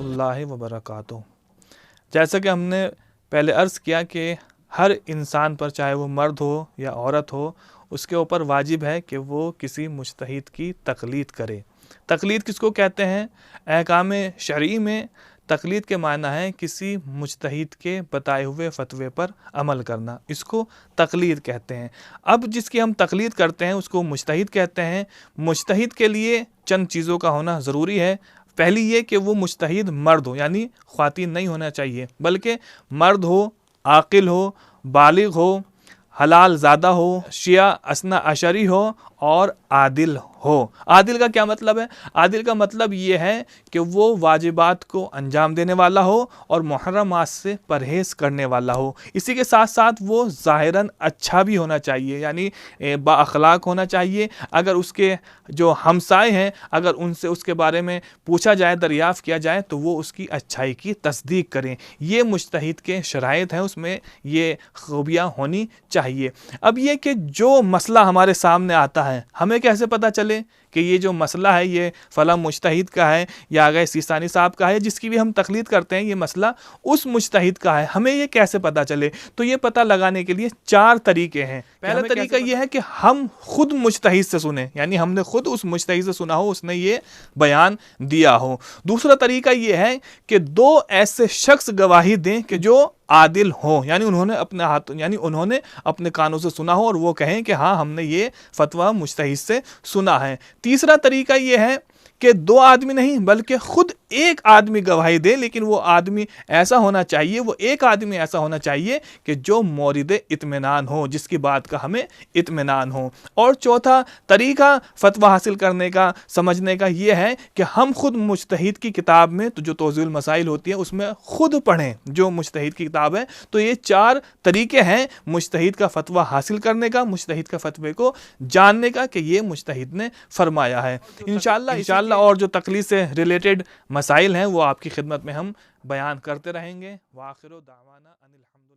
اللہ وبرکاتہ۔ جیسا کہ ہم نے پہلے عرض کیا کہ ہر انسان پر، چاہے وہ مرد ہو یا عورت ہو، اس کے اوپر واجب ہے کہ وہ کسی مجتہد کی تقلید کرے۔ تقلید کس کو کہتے ہیں؟ احکام شرعی میں تقلید کے معنی ہے کسی مجتہد کے بتائے ہوئے فتوے پر عمل کرنا، اس کو تقلید کہتے ہیں۔ اب جس کی ہم تقلید کرتے ہیں اس کو مجتہد کہتے ہیں۔ مجتہد کے لیے چند چیزوں کا ہونا ضروری ہے۔ پہلی یہ کہ وہ مجتہد مرد ہو، یعنی خواتین نہیں ہونا چاہیے، بلکہ مرد ہو، عاقل ہو، بالغ ہو، حلال زادہ ہو، شیعہ اثنا عشری ہو اور عادل ہو۔ عادل کا کیا مطلب ہے؟ عادل کا مطلب یہ ہے کہ وہ واجبات کو انجام دینے والا ہو اور محرمات سے پرہیز کرنے والا ہو۔ اسی کے ساتھ ساتھ وہ ظاہراً اچھا بھی ہونا چاہیے، یعنی با اخلاق ہونا چاہیے۔ اگر اس کے جو ہمسائے ہیں، اگر ان سے اس کے بارے میں پوچھا جائے، دریافت کیا جائے، تو وہ اس کی اچھائی کی تصدیق کریں۔ یہ مجتہد کے شرائط ہیں، اس میں یہ خوبیاں ہونی چاہیے۔ اب یہ کہ جو مسئلہ ہمارے سامنے آتا ہے، ہمیں کیسے پتہ چلے کہ یہ جو مسئلہ ہے یہ فلاں مجتہد کا ہے یا آغا سیستانی صاحب کا ہے، جس کی بھی ہم تقلید کرتے ہیں، یہ مسئلہ اس مجتہد کا ہے، ہمیں یہ کیسے پتہ چلے؟ تو یہ پتہ لگانے کے لیے 4 طریقے ہیں۔ پہلا طریقہ یہ ہے کہ ہم خود مجتہد سے سنیں، یعنی ہم نے خود اس مجتہد سے سنا ہو، اس نے یہ بیان دیا ہو۔ دوسرا طریقہ یہ ہے کہ 2 ایسے شخص گواہی دیں کہ جو عادل ہوں، یعنی انہوں نے اپنے کانوں سے سنا ہو اور وہ کہیں کہ ہاں ہم نے یہ فتویٰ مجتہد سے سنا ہے۔ تیسرا طریقہ یہ ہے کہ 2 آدمی نہیں بلکہ خود ایک آدمی گواہی دے، لیکن وہ آدمی ایسا ہونا چاہیے، وہ ایک آدمی ایسا ہونا چاہیے کہ جو مورد اطمینان ہو، جس کی بات کا ہمیں اطمینان ہو۔ اور چوتھا طریقہ فتویٰ حاصل کرنے کا، سمجھنے کا یہ ہے کہ ہم خود مجتہد کی کتاب میں تو جو توضیح المسائل ہوتی ہے اس میں خود پڑھیں، جو مجتہد کی کتاب ہے۔ تو یہ 4 طریقے ہیں مجتہد کا فتویٰ حاصل کرنے کا، مجتہد کا فتوے کو جاننے کا کہ یہ مجتہد نے فرمایا ہے۔ انشاءاللہ اور جو تقلید سے ریلیٹڈ مسائل ہیں وہ آپ کی خدمت میں ہم بیان کرتے رہیں گے۔ وآخر دعوانا ان الحمد